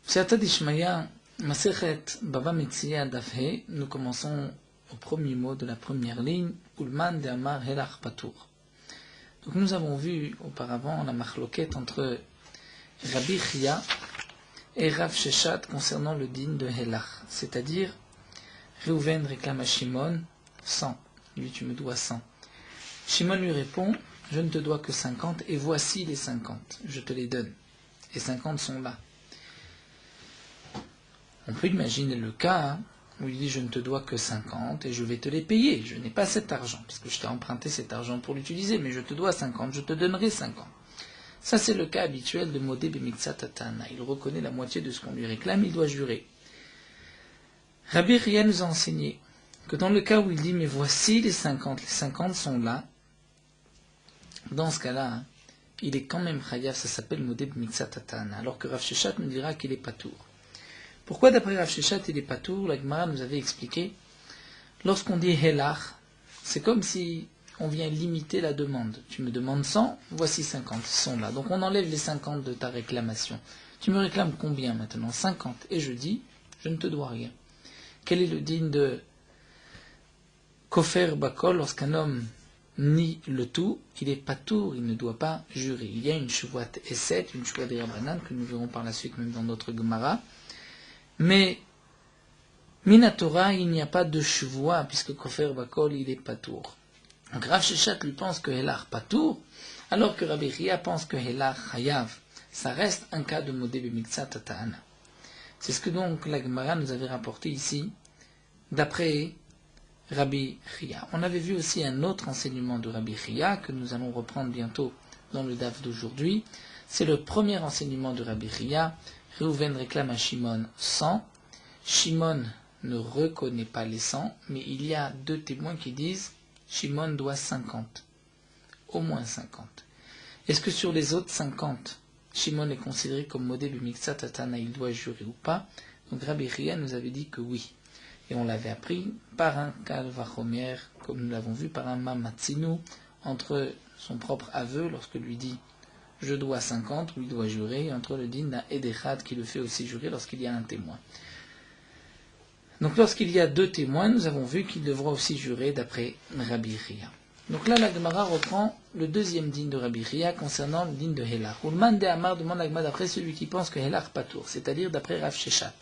Seata d'Ishmaïa, Masechet Baba Metzia Dafhe, nous commençons au premier mot de la première ligne, Ulman de Amar Helach Patour. Donc nous avons vu auparavant la machloket entre Rabbi Chia et Rav Sheshat concernant le din de Helach, c'est-à-dire Reuven réclame à Shimon 100, lui tu me dois 100. Shimon lui répond, je ne te dois que 50 et voici les 50, je te les donne. Les 50 sont là. On peut imaginer le cas où il dit je ne te dois que 50 et je vais te les payer. Je n'ai pas cet argent, puisque je t'ai emprunté cet argent pour l'utiliser, mais je te dois 50, je te donnerai 50. Ça c'est le cas habituel de Modé Bemiktsat Tatana. Il reconnaît la moitié de ce qu'on lui réclame, il doit jurer. Rabbi Chia nous a enseigné que dans le cas où il dit mais voici les 50 sont là, dans ce cas-là, il est quand même chayav, ça s'appelle Modé Bemiktsat Tatana, alors que Rav Sheshat nous dira qu'il est patour. Pourquoi d'après Rav Sheshat il est patour? La Gemara nous avait expliqué, lorsqu'on dit Helach, c'est comme si on vient limiter la demande. Tu me demandes 100, voici 50, ils sont là. Donc on enlève les 50 de ta réclamation. Tu me réclames combien maintenant? 50. Et je dis, je ne te dois rien. Quel est le digne de Kofer Bakol lorsqu'un homme nie le tout? Il est patour, il ne doit pas jurer. Il y a une Shuvat Eset, une Shuvat de Rabbanan, que nous verrons par la suite même dans notre Gemara. Mais Minatora, il n'y a pas de Shuvua, puisque Kofer Bakol, il est patour. Donc Rav Sheshat lui pense que Helach patour, alors que Rabbi Chia pense que Helach chayav. Ça reste un cas de Modé Bemiktsat Tatana. C'est ce que donc la Gemara nous avait rapporté ici, d'après Rabbi Chia. On avait vu aussi un autre enseignement de Rabbi Chia, que nous allons reprendre bientôt dans le DAF d'aujourd'hui. C'est le premier enseignement de Rabbi Chia. Reuven réclame à Shimon 100. Shimon ne reconnaît pas les 100, mais il y a deux témoins qui disent Shimon doit 50. Au moins 50. Est-ce que sur les autres 50, Shimon est considéré comme Modé Bemiktsat Tatana, il doit jurer ou pas? Donc Rabbi Chia nous avait dit que oui. Et on l'avait appris par un Kal Vachomer, comme nous l'avons vu, par un Mamatzinu, entre son propre aveu, lorsque lui dit je dois 50, ou il doit jurer, entre le din d'un Edechad qui le fait aussi jurer lorsqu'il y a un témoin. Donc lorsqu'il y a deux témoins, nous avons vu qu'il devra aussi jurer d'après Rabbi Chia. Donc là, la Gemara reprend le deuxième din de Rabbi Chia concernant le din de Helach. Ulman de Amar demande la Gemara d'après celui qui pense que Helach patour, c'est-à-dire d'après Rav Sheshat.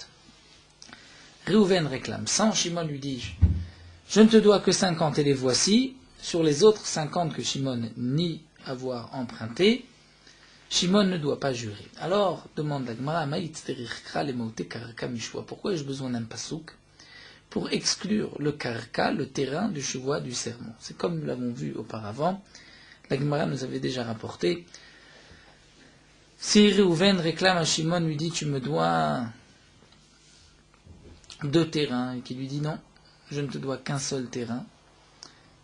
Reuven réclame 100, Shimon lui dit je ne te dois que 50 et les voici. Sur les autres 50 que Shimon nie avoir emprunté, Shimon ne doit pas jurer. Alors, demande la Gemara, pourquoi ai-je besoin d'un pasouk? Pour exclure le karka, le terrain du chevois du sermon. C'est comme nous l'avons vu auparavant. La Gemara nous avait déjà rapporté. Si Reuven réclame à Shimon, lui dit tu me dois 2 terrains, et qui lui dit non, je ne te dois qu'un seul terrain,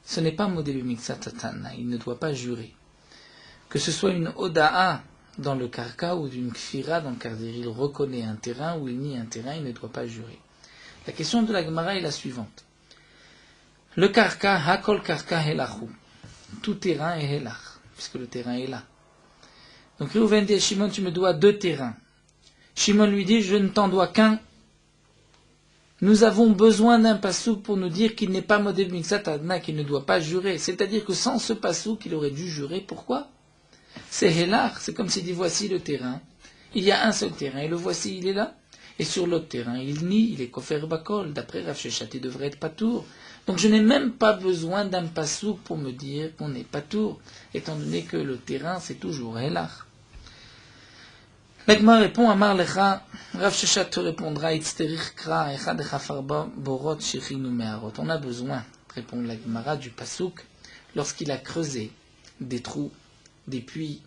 ce n'est pas Modé Bemiktsat Tatana, il ne doit pas jurer. Que ce soit une Oda'a dans le karka ou d'une Kfira dans le kardir, il reconnaît un terrain ou il nie un terrain, il ne doit pas jurer. La question de la Gemara est la suivante. Le karka, hakol karka helachu. Tout terrain est helach, puisque le terrain est là. Donc Reuven dit à Shimon, tu me dois 2 terrains. Shimon lui dit, je ne t'en dois qu'un. Nous avons besoin d'un pasouk pour nous dire qu'il n'est pas Modé Bemiktsat Tatana, qu'il ne doit pas jurer. C'est-à-dire que sans ce pasouk, il aurait dû jurer. Pourquoi? C'est helach, c'est comme s'il dit, voici le terrain. Il y a un seul terrain, et le voici, il est là. Et sur l'autre terrain, il nie, il est kofer bakol. D'après Rav Sheshat, il devrait être patour. Donc je n'ai même pas besoin d'un pasouk pour me dire qu'on n'est patour, étant donné que le terrain, c'est toujours helach. L'Agma répond, Amar lecha, Rav Sheshat te répondra, Itzterich kra, echad echafarba borot shechinu meharot. On a besoin, répond l'Agmara, du pasouk, lorsqu'il a creusé des trous, des puits,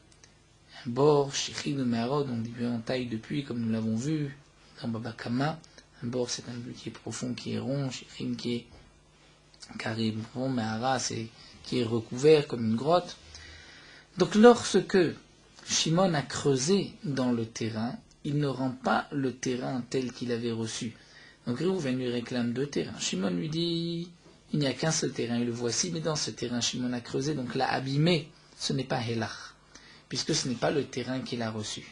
un bord, shechinu meharot, donc différentes tailles de puits, comme nous l'avons vu, dans Baba Kama. Un bord, c'est un puits qui est profond, qui est rond, shechim qui est carré, rond, mehara, c'est qui est recouvert comme une grotte. Donc lorsque Shimon a creusé dans le terrain, il ne rend pas le terrain tel qu'il avait reçu. Donc Reuven lui réclame 2 terrains. Shimon lui dit, il n'y a qu'un seul terrain, et le voici, mais dans ce terrain, Shimon a creusé, donc l'a abîmé. Ce n'est pas Helach, puisque ce n'est pas le terrain qu'il a reçu.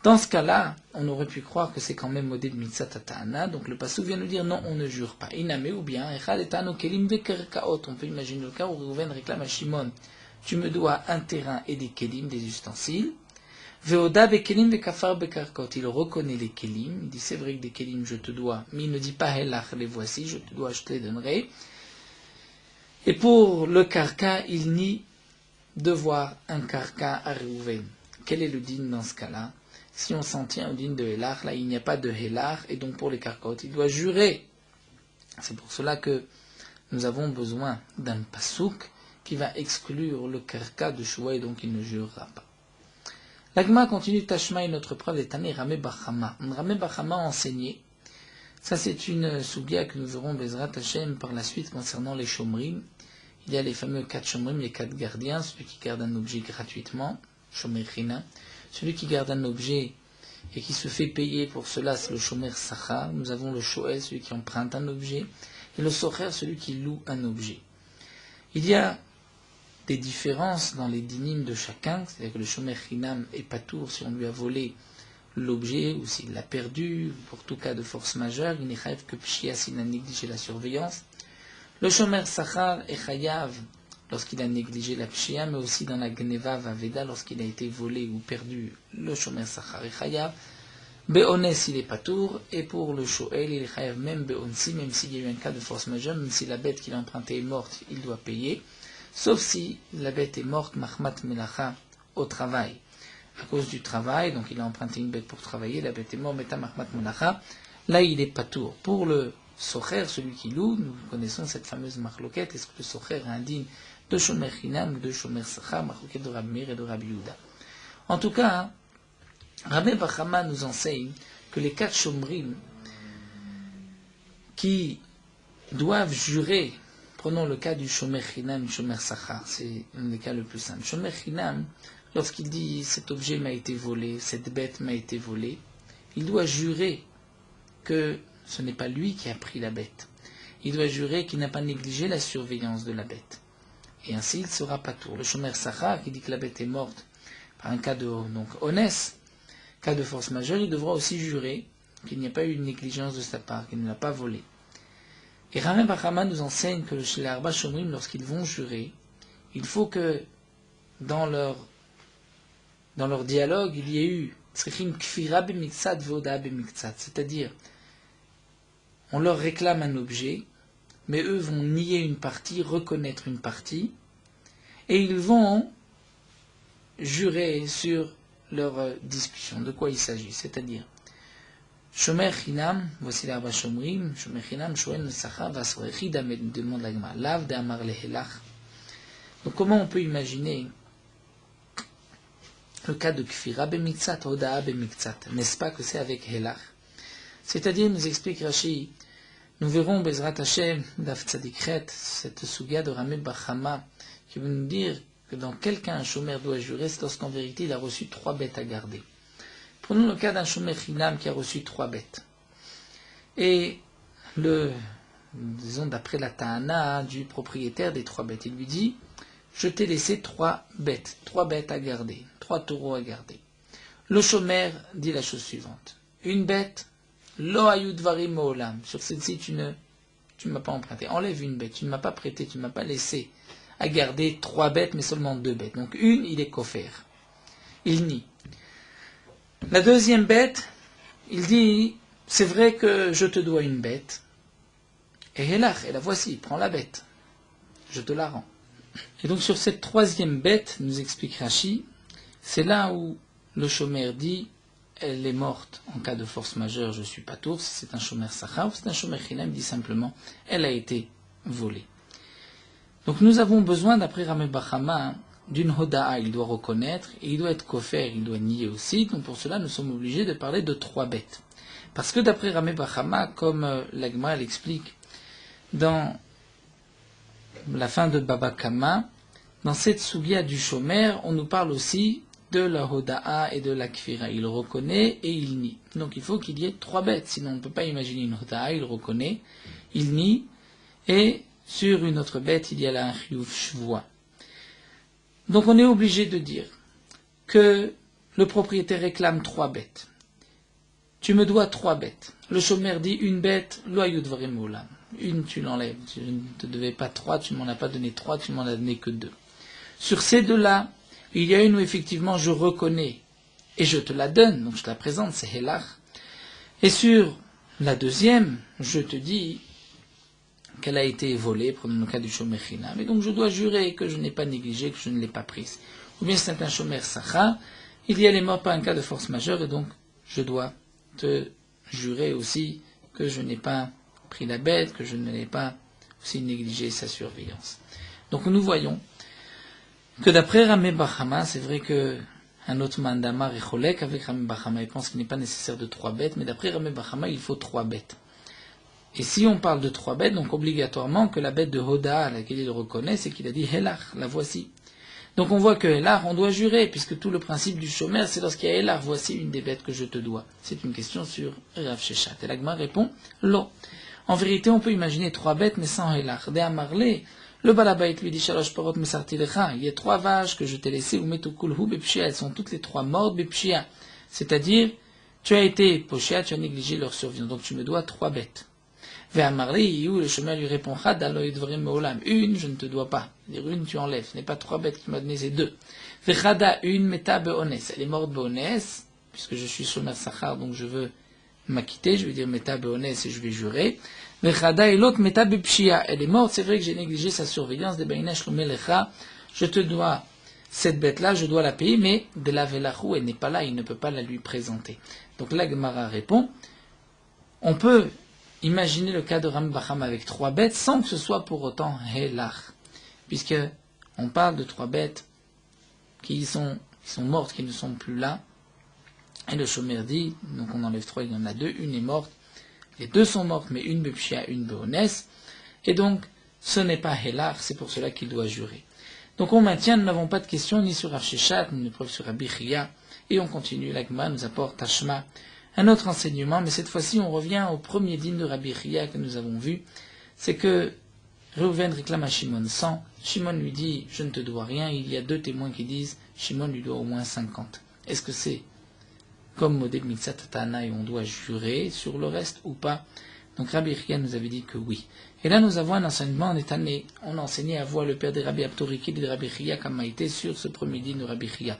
Dans ce cas-là, on aurait pu croire que c'est quand même modé de mitzat ta'ana, donc le passou vient nous dire non, on ne jure pas. Iname ou bien, echad etano kelim vekerkaot. On peut imaginer le cas où Reuven réclame à Shimon, tu me dois un terrain et des kelim, des ustensiles. Veoda bekelim vekafar bekarkot. Il reconnaît les kelim, il dit c'est vrai que des kelim je te dois, mais il ne dit pas helach, les voici, je te dois, je te les donnerai. Et pour le karka, il nie devoir un karka à Reuven. Quel est le din dans ce cas-là? Si on s'en tient au din de Helach, là il n'y a pas de Helach, et donc pour les karkot, il doit jurer. C'est pour cela que nous avons besoin d'un pasouk qui va exclure le karka de Shua, et donc il ne jurera pas. L'Agma continue Tashma, une autre preuve est Tané Ramé Bachama. Ramé Bachama a enseigné. Ça c'est une sougia que nous verrons Bezrat Hashem par la suite concernant les Shomrim. Il y a les fameux 4 Shomrim, les 4 gardiens, celui qui garde un objet gratuitement, Shomer China. Celui qui garde un objet et qui se fait payer pour cela, c'est le Shomer Sachar. Nous avons le Shoel, celui qui emprunte un objet, et le Socher, celui qui loue un objet. Il y a des différences dans les dynimes de chacun, c'est-à-dire que le Shomer Chinam est patour si on lui a volé l'objet ou s'il l'a perdu, pour tout cas de force majeure, il n'est chayav que Pshia s'il a négligé la surveillance. Le Shomer Sachar est chayav lorsqu'il a négligé la Pshia, mais aussi dans la Gneva Vaveda, lorsqu'il a été volé ou perdu, le Shomer Sachar est chayav. Be'ones, il est patour, et pour le Shoel, il est chayav même Be'onsi, même s'il y a eu un cas de force majeure, même si la bête qu'il a empruntée est morte, il doit payer, sauf si la bête est morte, Mahmat Melacha, au travail. À cause du travail, donc il a emprunté une bête pour travailler, la bête est morte, Meta Mahmat Melacha, là il est patour. Pour le Socher, celui qui loue, nous connaissons cette fameuse marloquette, est-ce que le Socher est indigne de Shomer Chinam, de Shomer Sachar, marloquette de Rabbi Meir et de Rabbi Yehuda. En tout cas, Rabbi Bachama nous enseigne que les 4 Shomrim qui doivent jurer, prenons le cas du Shomer Chinam, Shomer Sachar, c'est un des cas le plus simple. Shomer Chinam, lorsqu'il dit cet objet m'a été volé, cette bête m'a été volée, il doit jurer que ce n'est pas lui qui a pris la bête. Il doit jurer qu'il n'a pas négligé la surveillance de la bête. Et ainsi il sera patour. Le Shomer Sachar qui dit que la bête est morte par un cas de onès, cas de force majeure, il devra aussi jurer qu'il n'y a pas eu une négligence de sa part, qu'il ne l'a pas volé. Et Ramé Bachama nous enseigne que chez les Arba Shomrim, lorsqu'ils vont jurer, il faut que dans leur dialogue, il y ait eu Tzrichim Kfira b'miktzat v'oda b'miktzat, c'est-à-dire on leur réclame un objet, mais eux vont nier une partie, reconnaître une partie, et ils vont jurer sur leur discussion. De quoi il s'agit? C'est-à-dire, Shomer Chinam, voici l'arba Shomrim, Shomer Chinam, Shoel Sachar, Vasrechi, demande la Gemara, Lav de Amar Lehelach. Donc comment on peut imaginer le cas de Kfira b'miktzat, Odaa b'miktzat? N'est-ce pas que c'est avec Helach? C'est-à-dire, nous explique Rashi, nous verrons Bezrat Hashem, Daf Tzadikret, cette souga de Ramé Bachama, qui veut nous dire que dans quel cas un chômeur doit jurer, c'est lorsqu'en vérité il a reçu 3 bêtes à garder. Prenons le cas d'un chômeur Chinam qui a reçu 3 bêtes. Et disons d'après la Ta'ana du propriétaire des 3 bêtes, il lui dit, je t'ai laissé 3 bêtes à garder, 3 taureaux à garder. Le chômeur dit la chose suivante, une bête, Lo ayudvarim olam. Sur celle-ci, tu ne m'as pas emprunté. Enlève une bête. Tu ne m'as pas prêté, tu ne m'as pas laissé à garder 3 bêtes, mais seulement 2 bêtes. Donc une, il est coffert. Il nie. La deuxième bête, il dit, c'est vrai que je te dois une bête. Et helach, et la voici, prends la bête. Je te la rends. Et donc sur cette 3e bête, nous explique Rashi, c'est là où le chômeur dit, elle est morte en cas de force majeure, je suis pas tour, c'est un Shomer Sachar, c'est un Shomer Chinam, dit simplement, elle a été volée. Donc nous avons besoin, d'après Ramé Bachama, d'une Hoda'a, il doit reconnaître, et il doit être kofer, il doit nier aussi, donc pour cela nous sommes obligés de parler de 3 bêtes. Parce que d'après Ramé Bachama, comme l'Agma l'explique dans la fin de Baba Kama, dans cette Sugia du Shomer, on nous parle aussi de la Hoda'a et de la Kfira. Il reconnaît et il nie. Donc il faut qu'il y ait 3 bêtes, sinon on ne peut pas imaginer une Hoda'a, il reconnaît, il nie, et sur une autre bête, il y a la Chiyuv Shvoua. Donc on est obligé de dire que le propriétaire réclame 3 bêtes. Tu me dois 3 bêtes. Le chômeur dit une bête, loyudvaremoula. Une, tu l'enlèves. Je ne te devais pas 3, tu ne m'en as pas donné 3, tu ne m'en as donné que 2. Sur ces 2-là, il y a une où effectivement je reconnais et je te la donne, donc je te la présente, c'est Helach. Et sur la deuxième, je te dis qu'elle a été volée, prenons le cas du chômeur China. Mais donc je dois jurer que je n'ai pas négligé, que je ne l'ai pas prise. Ou bien c'est un chômeur Sacha, il y a les morts pas un cas de force majeure, et donc je dois te jurer aussi que je n'ai pas pris la bête, que je ne l'ai pas aussi négligé sa surveillance. Donc nous voyons que d'après Ramé Bahama, c'est vrai que un autre mandamar est cholek avec Ramé Bahama, il pense qu'il n'est pas nécessaire de 3 bêtes, mais d'après Ramé Bahama, il faut 3 bêtes. Et si on parle de 3 bêtes, donc obligatoirement que la bête de Hoda, à laquelle il reconnaît, c'est qu'il a dit Helach, la voici. Donc on voit que Helach, on doit jurer, puisque tout le principe du chômeur, c'est lorsqu'il y a Helach, voici une des bêtes que je te dois. C'est une question sur Rav Sheshat. Et l'Agma répond Lo. En vérité, on peut imaginer 3 bêtes, mais sans Helach. Dé Amarle, le balabait lui dit Shalosh parot mesartilecha. Il y a 3 vaches que je t'ai laissées, ou metukulhu bepshia. Elles sont toutes les 3 mortes bepshia. C'est-à-dire, tu as été pochia, tu as négligé leur survie. Donc tu me dois 3 bêtes. Le chemin lui répond une, je ne te dois pas. Dire une, tu enlèves. Ce n'est pas 3 bêtes qui m'a donné, c'est 2. Une, meta beones. Elle est morte beones, puisque je suis shomer sachar, donc je veux m'acquitter. Je vais dire meta beones et je vais jurer. Et l'autre meta bepshia. Elle est morte, c'est vrai que j'ai négligé sa surveillance. Je te dois cette bête-là, je dois la payer, mais de la velachou, elle n'est pas là, il ne peut pas la lui présenter. Donc la Gemara répond, on peut imaginez le cas de Ram Bacham avec 3 bêtes sans que ce soit pour autant Helach. Puisque on parle de 3 bêtes qui sont mortes, qui ne sont plus là. Et le chômeur dit, donc on enlève 3, il y en a 2, une est morte. Les 2 sont mortes, mais une Bepshia, une Beones. Et donc, ce n'est pas Helach, c'est pour cela qu'il doit jurer. Donc on maintient, nous n'avons pas de questions ni sur Rav Sheshat, ni de preuve sur Rabbi Chia. Et on continue, l'Agma nous apporte Tashma. Un autre enseignement, mais cette fois-ci on revient au premier dîme de Rabbi Chia que nous avons vu, c'est que Reuven réclame à Shimon 100, Shimon lui dit je ne te dois rien, il y a 2 témoins qui disent Shimon lui doit au moins 50. Est-ce que c'est comme Modé Mitzat Tana et on doit jurer sur le reste ou pas? Donc Rabbi Chia nous avait dit que oui. Et là nous avons un enseignement en étané, on a enseigné à voir le père de Rabbi Abtoriki et de Rabbi Chia comme a été sur ce premier dîme de Rabbi Chia.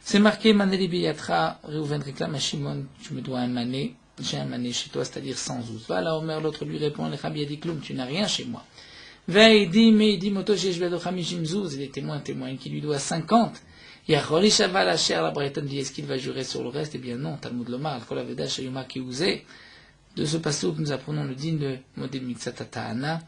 C'est marqué Maneli Biyatra, Reuven réclame à Shimon, tu me dois un mané, j'ai un mané chez toi, c'est-à-dire 100 zouz. Voilà, Omer, l'autre lui répond, le Rabbi a dit Kloum, tu n'as rien chez moi. Veidi, mais il dit Moto Sheshvedo Chamishim zouz, et les témoins témoignent qu'il lui doit 50. Yacholi Shaval Asher, la Brighton dit est-ce qu'il va jurer sur le reste? Eh bien non, Talmud Lomar, Al Kolaveda Shayuma Kiouze. De ce passage nous apprenons le digne de Modé Mixatatana,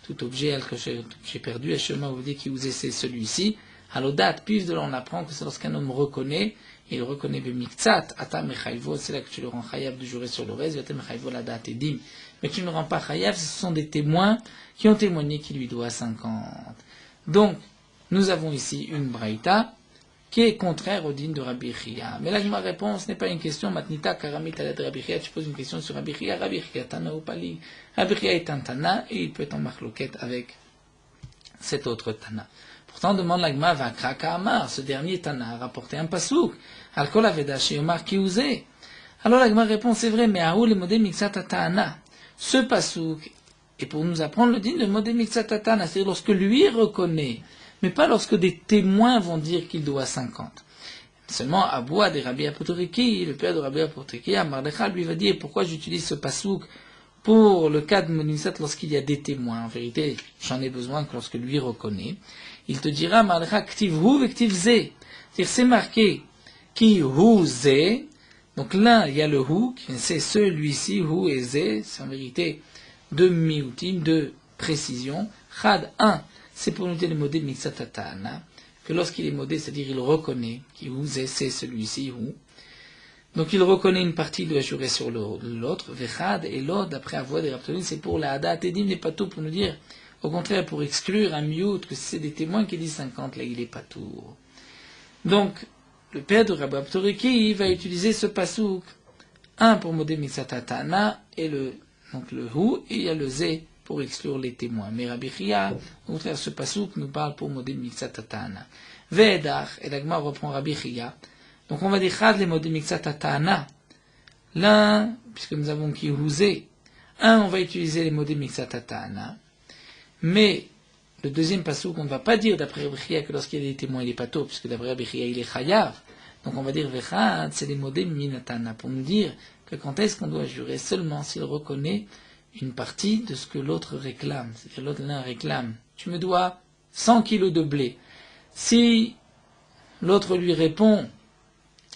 tout objet que j'ai perdu, Shayuma Ouvde Kiouze, c'est celui-ci. Halodat, puis de là on apprend que c'est lorsqu'un homme reconnaît, il reconnaît Bemiktsat, Ata Mechayvo, c'est là que tu le rends chayav de jurer sur le reste, Vata Mechayvo la date et dim. Mais tu ne le rends pas chayav, ce sont des témoins qui ont témoigné qu'il lui doit 50. Donc, nous avons ici une braïta qui est contraire au digne de Rabbi Chia. Mais là, ma réponse n'est pas une question, Matnita, Karamit, Alad Rabbi Chia, tu poses une question sur Rabbi Chia, Tana ou Pali. Rabbi Chia est un Tana, et il peut être en marloquette avec cet autre Tana. Pourtant, demande l'Agma Vakra Ka'amar, ce dernier Tana a rapporté un pasouk, Al-Kol Aveda Sheyomar Kiouze. Alors l'Agma répond, c'est vrai, mais Aoul et Modé Mixat Ta'ana. Ce pasouk est pour nous apprendre le digne de Modé Mixat Ta'ana, c'est-à-dire lorsque lui reconnaît, mais pas lorsque des témoins vont dire qu'il doit 50. Seulement, Aboua de Rabbi Apotoriki, le père de Rabbi Apotoriki, Amardechal lui va dire pourquoi j'utilise ce pasouk pour le cas de Monisat lorsqu'il y a des témoins. En vérité, j'en ai besoin que lorsque lui reconnaît. Il te dira, Marlecha, ktiv hu vektiv ze. C'est-à-dire, c'est marqué, ki hu ze. Donc là, il y a le hu, c'est celui-ci, hu et ze. C'est en vérité 2 miutim, 2 précisions. Chad, 1, c'est pour noter le modé mixatatana. Que lorsqu'il est modé, c'est-à-dire il reconnaît, ki hu ze, c'est celui-ci, hu. Donc il reconnaît une partie, il doit jurer sur l'autre. Vechad et l'autre, d'après avoir des raptolines, c'est pour la hadat. Edim n'est pas tout pour nous dire. Au contraire, pour exclure un miout, que c'est des témoins qui disent 50, là, il est pas tout. Donc, le père de Rabbi Abtoriki va utiliser ce pasouk. Un pour Modé Mixatatana, et donc le hu, et il y a le zé pour exclure les témoins. Mais Rabbi Chia, au contraire, ce pasouk nous parle pour Modé Mixatatana. Ve'edach, et l'agma reprend Rabbi Chia. Donc on va dire Chad les modé Miksat Ta'ana. L'un, puisque nous avons qui Houzé, on va utiliser les modé Miksat Ta'ana. Mais le deuxième passouk, on ne va pas dire d'après Rabbi Chia que lorsqu'il y a des témoins, il est pato, puisque d'après Rabbi Chia, il est chayav. Donc on va dire Vechad, c'est les modé Minatana, pour nous dire que quand est-ce qu'on doit jurer seulement s'il reconnaît une partie de ce que l'autre réclame. C'est-à-dire l'autre l'un réclame. Tu me dois 100 kilos de blé. Si l'autre lui répond,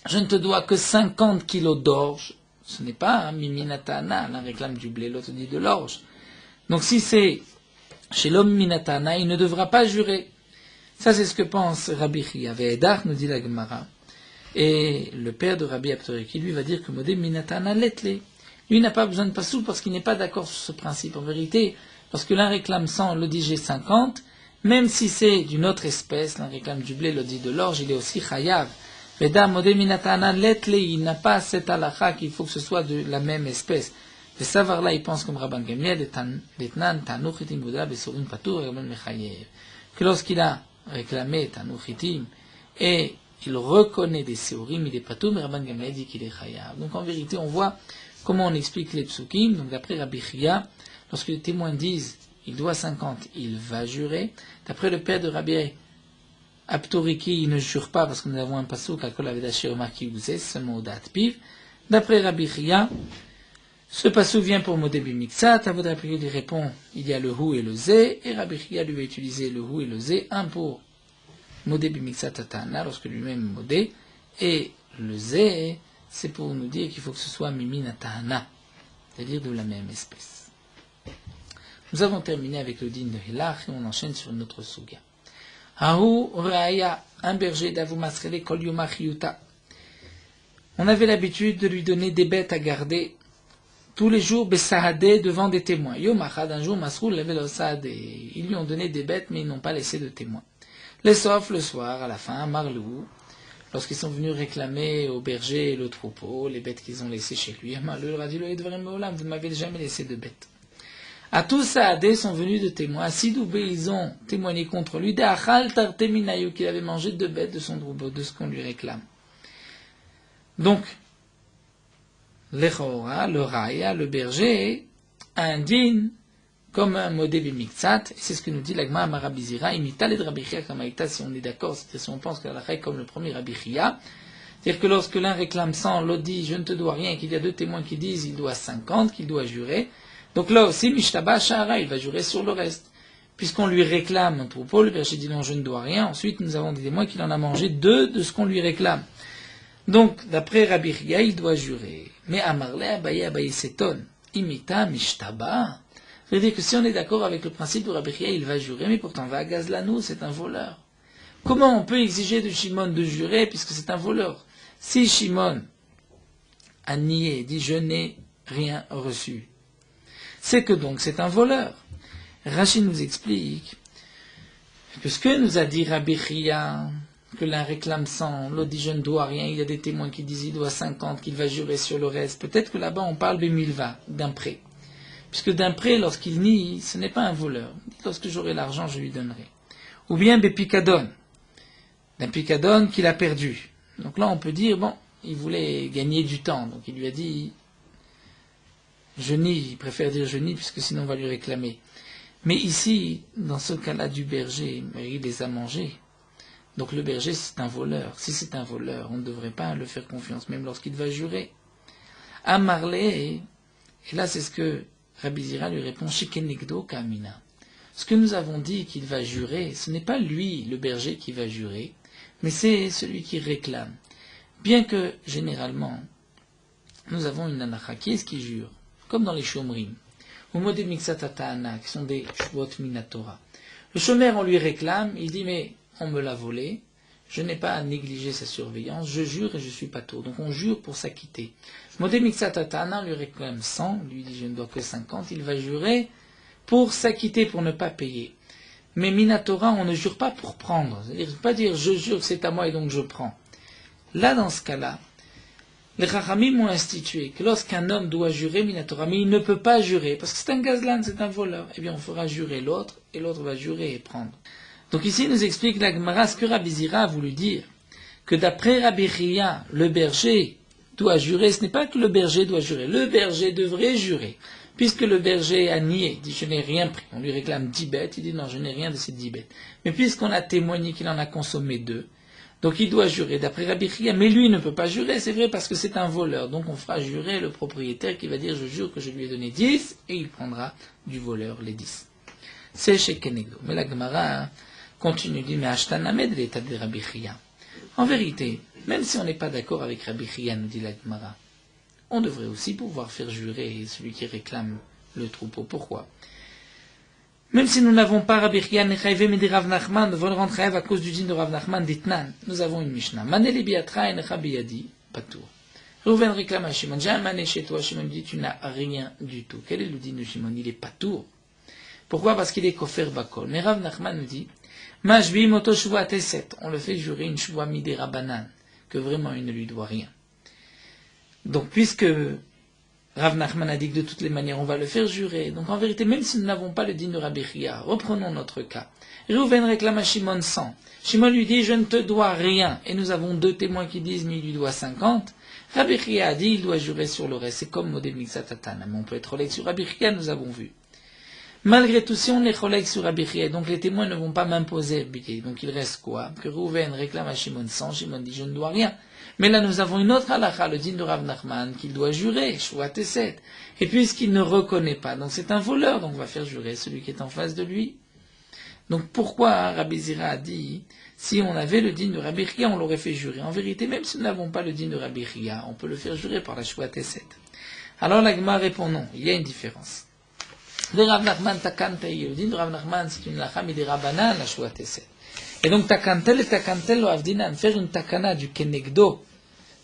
je ne te dois que 50 kilos d'orge, ce n'est pas Miminatana, l'un réclame du blé, l'autre dit de l'orge. Donc si c'est chez l'homme Minatana, il ne devra pas jurer. Ça c'est ce que pense Rabbi Chia. Ve'edach, nous dit la Gemara. Et le père de Rabbi Aptoriki, lui, va dire que Modé Minatana letle. Lui n'a pas besoin de passouk parce qu'il n'est pas d'accord sur ce principe. En vérité, lorsque l'un réclame 100, l'autre dit j'ai 50, même si c'est d'une autre espèce, l'un réclame du blé, l'autre dit de l'orge, il est aussi chayav. Veda Modé Minatana letle, il n'a pas cette halakha qu'il faut que ce soit de la même espèce. Le savoir là, il pense comme Rabban Gamliel, d'etnan tanuch hitim buda besurim patur et mechayev. Que lorsqu'il a réclamé tanuch hitim et il reconnaît des séorim, il est patur, mais Rabban Gamliel dit qu'il est chayav. Donc en vérité, on voit comment on explique les psukim. Donc d'après Rabbi Chia, lorsque les témoins disent il doit 50, il va jurer. D'après le père de Rabbi Aptoriki, il ne jure pas parce que nous avons un pasuk à kol avedashir marki ouzé, seulement au dat piv. D'après Rabbi Chia, ce pasuk vient pour Modé Bimiksat. Avod Rabbi lui répond il y a le hu et le zé, et Rabbi Chia lui a utilisé le hu et le zé, un pour Modé Bimiksat Atana, lorsque lui-même Modé, et le zé, c'est pour nous dire qu'il faut que ce soit Mimin Atana, c'est-à-dire de la même espèce. Nous avons terminé avec le din de Hilach et on enchaîne sur une autre suga. Ahu Reaya, un berger d'Avumasrele Kol Yomach Yuta. On avait l'habitude de lui donner des bêtes à garder tous les jours, Bessahadé, devant des témoins. Yomachad, un jour, Masroul l'avait le Sahadé. Ils lui ont donné des bêtes, mais ils n'ont pas laissé de témoins. Les sauf le soir, à la fin, Marlou, lorsqu'ils sont venus réclamer au berger le troupeau, les bêtes qu'ils ont laissées chez lui, Marlou leur a dit, vous ne m'avez jamais laissé de bêtes. À tous Saadé sont venus de témoins. À Sidoubé, ils ont témoigné contre lui. D'Achal Tarteminayu, qu'il avait mangé 2 bêtes de son troupeau, de ce qu'on lui réclame. Donc, l'Echora, le Raya, le berger, indigne comme un modé bimiktsat, et c'est ce que nous dit l'Agma Marabizira, imita les Rabbi Chia kamaïta, si on est d'accord, c'est-à-dire si on pense que la est comme le premier Rabbi Chia, c'est-à-dire que lorsque l'un réclame 100, l'autre dit je ne te dois rien, et qu'il y a 2 témoins qui disent il doit 50, qu'il doit jurer, donc là aussi, Mishtaba Shahara, il va jurer sur le reste. Puisqu'on lui réclame un troupeau, le berger dit non, je ne dois rien, ensuite nous avons des témoins qu'il en a mangé 2 de ce qu'on lui réclame. Donc, d'après Rabbi Chia, il doit jurer. Mais Amarle, Abaye s'étonne. Imita Mishtaba. Ça veut dire que si on est d'accord avec le principe de Rabbi Chia, il va jurer, mais pourtant, Vagazlanu, c'est un voleur. Comment on peut exiger de Shimon de jurer puisque c'est un voleur? Si Shimon a nié, dit je n'ai rien reçu, c'est que donc c'est un voleur. Rachid nous explique que ce que nous a dit Rabbi Chia, que l'un réclame 100, l'autre dit je ne dois rien, il y a des témoins qui disent il doit 50, qu'il va jurer sur le reste. Peut-être que là-bas on parle de milva, d'un prêt. Puisque d'un prêt, lorsqu'il nie, ce n'est pas un voleur. Lorsque j'aurai l'argent, je lui donnerai. Ou bien bepicadon, d'un picadon qu'il a perdu. Donc là on peut dire, bon, il voulait gagner du temps, donc il lui a dit je nie, il préfère dire je nie, puisque sinon on va lui réclamer. Mais ici, dans ce cas-là du berger, il les a mangés. Donc le berger, c'est un voleur. Si c'est un voleur, on ne devrait pas le faire confiance, même lorsqu'il va jurer. Amarlé, et là c'est ce que Rabbi Zira lui répond, Shikenegdo Kamina. Ce que nous avons dit qu'il va jurer, ce n'est pas lui, le berger, qui va jurer, mais c'est celui qui réclame. Bien que, généralement, nous avons une halakha, qui est-ce qui jure? Comme dans les Shomrim, ou Modé Miksat Atana, qui sont des Shvot Minatora. Le chômeur, on lui réclame, il dit, mais on me l'a volé, je n'ai pas à négliger sa surveillance, je jure et je suis pas tôt. Donc on jure pour s'acquitter. Modé Miksat Atana lui réclame 100, lui dit je ne dois que 50, il va jurer pour s'acquitter, pour ne pas payer. Mais Minatora, on ne jure pas pour prendre. C'est-à-dire, pas dire je jure que c'est à moi et donc je prends. Là, dans ce cas-là, les Chachamim ont institué que lorsqu'un homme doit jurer Minatora, mais il ne peut pas jurer, parce que c'est un gazlan, c'est un voleur, eh bien on fera jurer l'autre, et l'autre va jurer et prendre. Donc ici, il nous explique la Gemara ce que Rabbi Zira a voulu dire, que d'après Rabbi Chia, le berger doit jurer, ce n'est pas que le berger doit jurer, le berger devrait jurer. Puisque le berger a nié, dit je n'ai rien pris, on lui réclame 10 bêtes, il dit non, je n'ai rien de ces 10 bêtes. Mais puisqu'on a témoigné qu'il en a consommé 2, donc il doit jurer d'après Rabbi Chia, mais lui ne peut pas jurer, c'est vrai, parce que c'est un voleur. Donc on fera jurer le propriétaire qui va dire je jure que je lui ai donné 10, et il prendra du voleur les 10. C'est chez Kenegdo. Mais la Gemara continue, dit mais Ashtanamed l'état de Rabbi Chia. En vérité, même si on n'est pas d'accord avec Rabbi Chia, nous dit la Gemara, on devrait aussi pouvoir faire jurer celui qui réclame le troupeau. Pourquoi? Même si nous n'avons pas Rabbi Chia Nechaïve Medi Rav Nachman, devons le rendre chayav à cause du din de Rav Nachman d'Itnan. Nous avons une Mishnah. Mané biatra et Nechabiyadi, patour. Reuven réclame à Shimon, j'ai un mané chez toi. Shimon dit, tu n'as rien du tout. Quel est le din de Shimon? Il est patour. Pourquoi? Parce qu'il est kofer bakol. Mais Rav Nachman nous dit, Mashbi moto shuvah teset. On le fait jurer une shuvah midi rabanan, que vraiment il ne lui doit rien. Donc, puisque Rav Nachman a dit que de toutes les manières, on va le faire jurer. Donc, en vérité, même si nous n'avons pas le din de Rabbi Chia, reprenons notre cas. Reuven réclame à Shimon 100. Shimon lui dit, je ne te dois rien. Et nous avons 2 témoins qui disent, mais il lui doit 50. Rabbi Chia a dit, il doit jurer sur le reste. C'est comme Modé Mixatatan. Mais on peut être relègue sur Rabbi Chia, nous avons vu. Malgré tout, si on est relègue sur Rabbi Chia, donc les témoins ne vont pas m'imposer. Donc, il reste quoi? Que Reuven réclame à Shimon 100. Shimon dit, je ne dois rien. Mais là, nous avons une autre halakha, le din de Rav Nachman, qu'il doit jurer, Shuvah Teset. Et puisqu'il ne reconnaît pas, donc c'est un voleur, donc on va faire jurer celui qui est en face de lui. Donc pourquoi Rabbi Zira a dit, si on avait le din de Rabbi Chia, on l'aurait fait jurer. En vérité, même si nous n'avons pas le din de Rabbi Chia, on peut le faire jurer par la Shuvah Teset. Alors la Gemara répond non, il y a une différence. Le Rav Nachman takantei, le din de Rav Nachman, c'est une halakha midi rabanan, la Shuvah Teset. Et donc, takantel et takantel lo avdinan, faire une takana du kenegdo,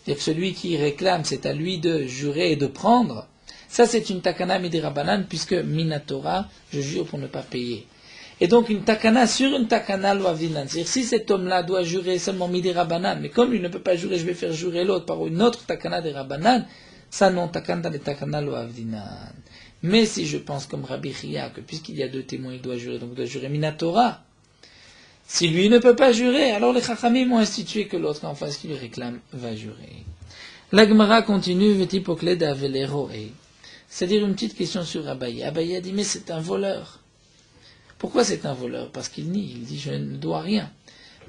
c'est-à-dire que celui qui réclame, c'est à lui de jurer et de prendre, ça c'est une takana midi rabanan, puisque minatora, je jure pour ne pas payer. Et donc, une takana sur une takana lo avdinan, c'est-à-dire si cet homme-là doit jurer seulement midi rabanan, mais comme il ne peut pas jurer, je vais faire jurer l'autre par une autre takana des rabanan, ça non, takana et takana lo avdinan. Mais si je pense comme Rabbi Chia, que puisqu'il y a 2 témoins, il doit jurer, donc il doit jurer minatora, si lui ne peut pas jurer, alors les Chachamim ont institué que l'autre en face qui lui réclame va jurer. La Gemara continue, Vetipokled aveleroe. C'est-à-dire une petite question sur Abaye. Abaye a dit, mais c'est un voleur. Pourquoi c'est un voleur? Parce qu'il nie, il dit, je ne dois rien.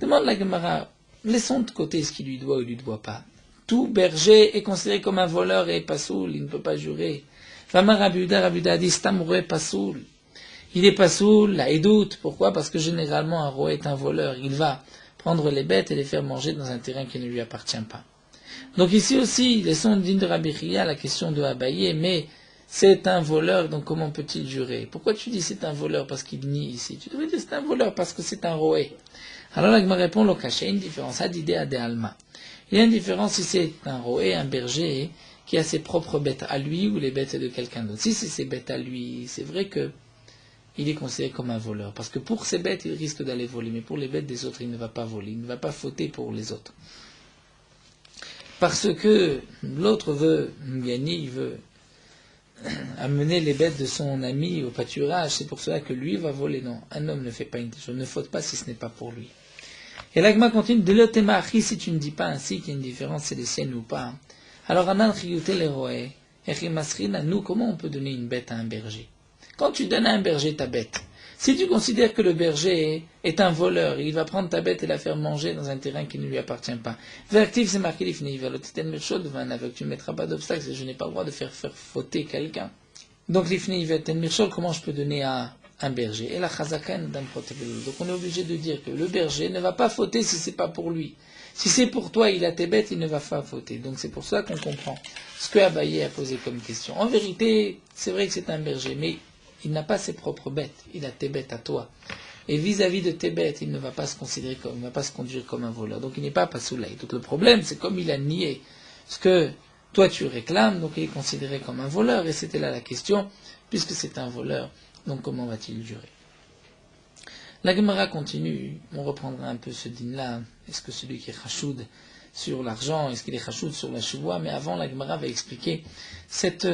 Demande la Gemara, laissons de côté ce qu'il lui doit ou lui doit pas. Tout berger est considéré comme un voleur et pasoul, il ne peut pas jurer. Vama Rabuda a dit, stamroé pasoul. Il est pas soul, là, il doute. Pourquoi? Parce que généralement, un roi est un voleur. Il va prendre les bêtes et les faire manger dans un terrain qui ne lui appartient pas. Donc ici aussi, laissons digne de Rabbi Chia la question de Abaye, mais c'est un voleur, donc comment peut-il jurer? Pourquoi tu dis c'est un voleur parce qu'il nie ici? Tu devrais dire c'est un voleur parce que c'est un roi. Alors là, je me réponds, il y a une différence. Adidé ade alma. Il y a une différence si c'est un roi, un berger, qui a ses propres bêtes à lui ou les bêtes de quelqu'un d'autre. Si c'est ses bêtes à lui, c'est vrai que il est considéré comme un voleur. Parce que pour ses bêtes, il risque d'aller voler. Mais pour les bêtes des autres, il ne va pas voler. Il ne va pas fauter pour les autres. Parce que l'autre veut gagner, il veut amener les bêtes de son ami au pâturage. C'est pour cela que lui va voler. Non, un homme ne fait pas une telle chose. Ne faute pas si ce n'est pas pour lui. Et l'agma continue. De l'otémachi, si tu ne dis pas ainsi qu'il y a une différence, c'est les siennes ou pas. Alors, anan chiyute les roé. Et nous, comment on peut donner une bête à un berger? Quand tu donnes à un berger ta bête, si tu considères que le berger est un voleur, il va prendre ta bête et la faire manger dans un terrain qui ne lui appartient pas. Vertif, c'est marqué l'ifni, vers le titan mirchol devant un aveugle, tu ne mettras pas d'obstacle, je n'ai pas le droit de faire fauter quelqu'un. Donc l'ifni, vers titan mirchol, comment je peux donner à un berger? Et la chazakan d'un protégé. Donc on est obligé de dire que le berger ne va pas fauter si c'est pas pour lui. Si c'est pour toi, il a tes bêtes, il ne va pas fauter. Donc c'est pour ça qu'on comprend ce que Abaye a posé comme question. En vérité, c'est vrai que c'est un berger, mais il n'a pas ses propres bêtes, il a tes bêtes à toi. Et vis-à-vis de tes bêtes, il ne va pas se considérer comme, il ne va pas se conduire comme un voleur. Donc il n'est pas pasoulaï. Donc le problème, c'est comme il a nié ce que toi tu réclames, donc il est considéré comme un voleur. Et c'était là la question, puisque c'est un voleur, donc comment va-t-il jurer? La Gemara continue, on reprendra un peu ce din-là. Est-ce que celui qui est chachoud sur l'argent, est-ce qu'il est chachoud sur la chouva? Mais avant, la Gemara va expliquer cette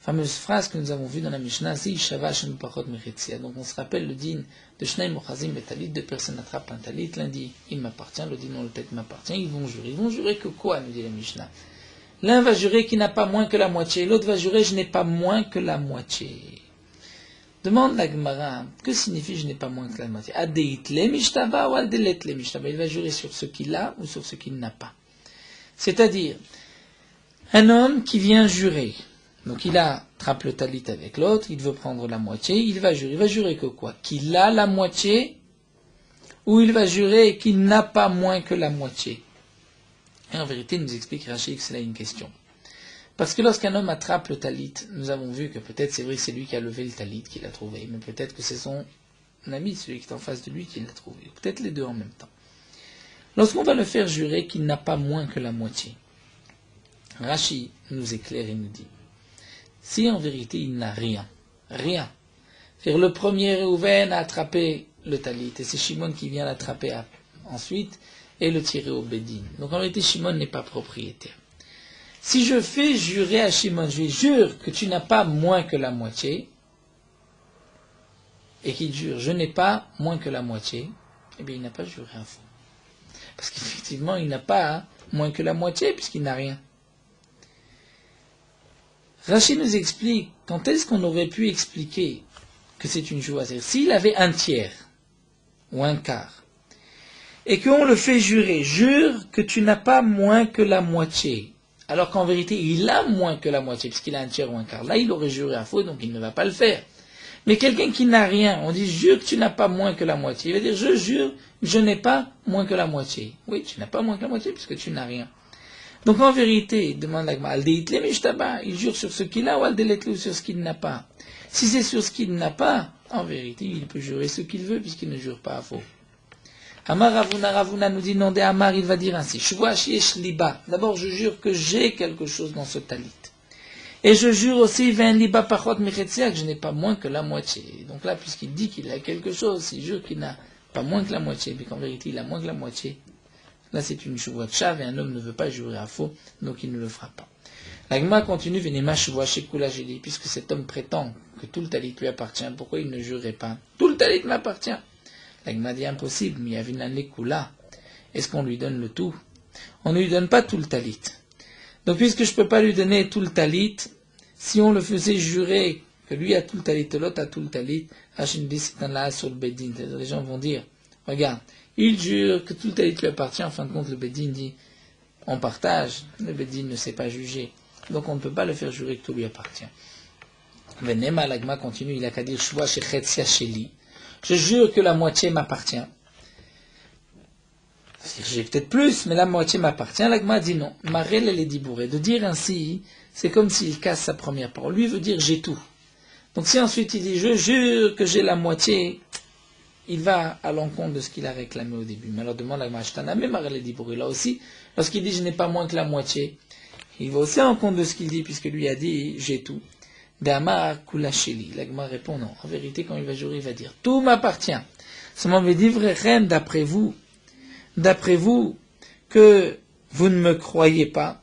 Fameuse phrase que nous avons vue dans la Mishnah, Zi Shava Shem Pachot Mechetzia. Donc on se rappelle le din de Shnei Mochazim Betalit, deux personnes attrapent un talit, l'un dit il m'appartient, l'autre dit non, le talit m'appartient, ils vont jurer. Ils vont jurer que quoi, nous dit la Mishnah? L'un va jurer qu'il n'a pas moins que la moitié, l'autre va jurer je n'ai pas moins que la moitié. Demande la Gemara, que signifie je n'ai pas moins que la moitié? Adeit le mishtaba ou adelet le mishtaba? Il va jurer sur ce qu'il a ou sur ce qu'il n'a pas. C'est-à-dire, un homme qui vient jurer, donc il attrape le talit avec l'autre, il veut prendre la moitié, il va jurer que quoi? Qu'il a la moitié, ou il va jurer qu'il n'a pas moins que la moitié? Et en vérité, il nous explique Rashi que c'est là une question. Parce que lorsqu'un homme attrape le talit, nous avons vu que peut-être c'est vrai que c'est lui qui a levé le talit, qui l'a trouvé, mais peut-être que c'est son ami, celui qui est en face de lui, qui l'a trouvé. Peut-être les deux en même temps. Lorsqu'on va le faire jurer qu'il n'a pas moins que la moitié, Rashi nous éclaire et nous dit, si en vérité il n'a rien, c'est-à-dire le premier Réhouven a attrapé le talit, et c'est Shimon qui vient l'attraper ensuite, et le tirer au Bédine. Donc en vérité, Shimon n'est pas propriétaire. Si je fais jurer à Shimon, je lui jure que tu n'as pas moins que la moitié, et qu'il jure je n'ai pas moins que la moitié, eh bien il n'a pas juré un faux. Parce qu'effectivement, il n'a pas moins que la moitié, puisqu'il n'a rien. Rashi nous explique quand est-ce qu'on aurait pu expliquer que c'est une joie. C'est-à-dire, s'il avait un tiers, ou un quart, et qu'on le fait jurer, jure que tu n'as pas moins que la moitié, alors qu'en vérité, il a moins que la moitié, puisqu'il a un tiers ou un quart. Là, il aurait juré à faux, donc il ne va pas le faire. Mais quelqu'un qui n'a rien, on dit, jure que tu n'as pas moins que la moitié. Il va dire, je jure, je n'ai pas moins que la moitié. Oui, tu n'as pas moins que la moitié, puisque tu n'as rien. Donc en vérité, demande l'agma, il jure sur ce qu'il a ou ou sur ce qu'il n'a pas. Si c'est sur ce qu'il n'a pas, en vérité, il peut jurer ce qu'il veut, puisqu'il ne jure pas à faux. Amar Ravuna nous dit non, de Amar, il va dire ainsi. D'abord, je jure que j'ai quelque chose dans ce talit. Et je jure aussi, que je n'ai pas moins que la moitié. Donc là, puisqu'il dit qu'il a quelque chose, il jure qu'il n'a pas moins que la moitié, mais qu'en vérité, il a moins que la moitié. Là, c'est une chouva de chav, et un homme ne veut pas jurer à faux, donc il ne le fera pas. La Gemara continue, Venema chouva shekula jeli, puisque cet homme prétend que tout le talit lui appartient, pourquoi il ne jurerait pas? Tout le talit m'appartient. La Gemara dit impossible, mais il y a une kula. Est-ce qu'on lui donne le tout? On ne lui donne pas tout le talit. Donc, puisque je ne peux pas lui donner tout le talit, si on le faisait jurer que lui a tout le talit, l'autre a tout le talit, Hachem dit c'est un là sur le Bédine. Les gens vont dire, regarde, il jure que tout le talit lui appartient, en fin de compte, le Bédine dit, on partage, le Bédine ne sait pas juger. Donc, on ne peut pas le faire jurer que tout lui appartient. Venema, l'agma continue, il a qu'à dire, Shua shechetzia sheli. Je jure que la moitié m'appartient. J'ai peut-être plus, mais la moitié m'appartient. L'agma dit non. Marel elle est dibourée. De dire ainsi, c'est comme s'il casse sa première parole. Lui veut dire j'ai tout. Donc si ensuite il dit je jure que j'ai la moitié, il va à l'encontre de ce qu'il a réclamé au début. Mais alors demande l'agma Ashtana, mais Marel est dibourée. Là aussi, lorsqu'il dit je n'ai pas moins que la moitié, il va aussi à l'encontre de ce qu'il dit, puisque lui a dit j'ai tout. Dama kulasheli. L'agma répond non. En vérité, quand il va jurer, il va dire tout m'appartient. Seulement, me dit vrai, reine, d'après vous, que vous ne me croyez pas,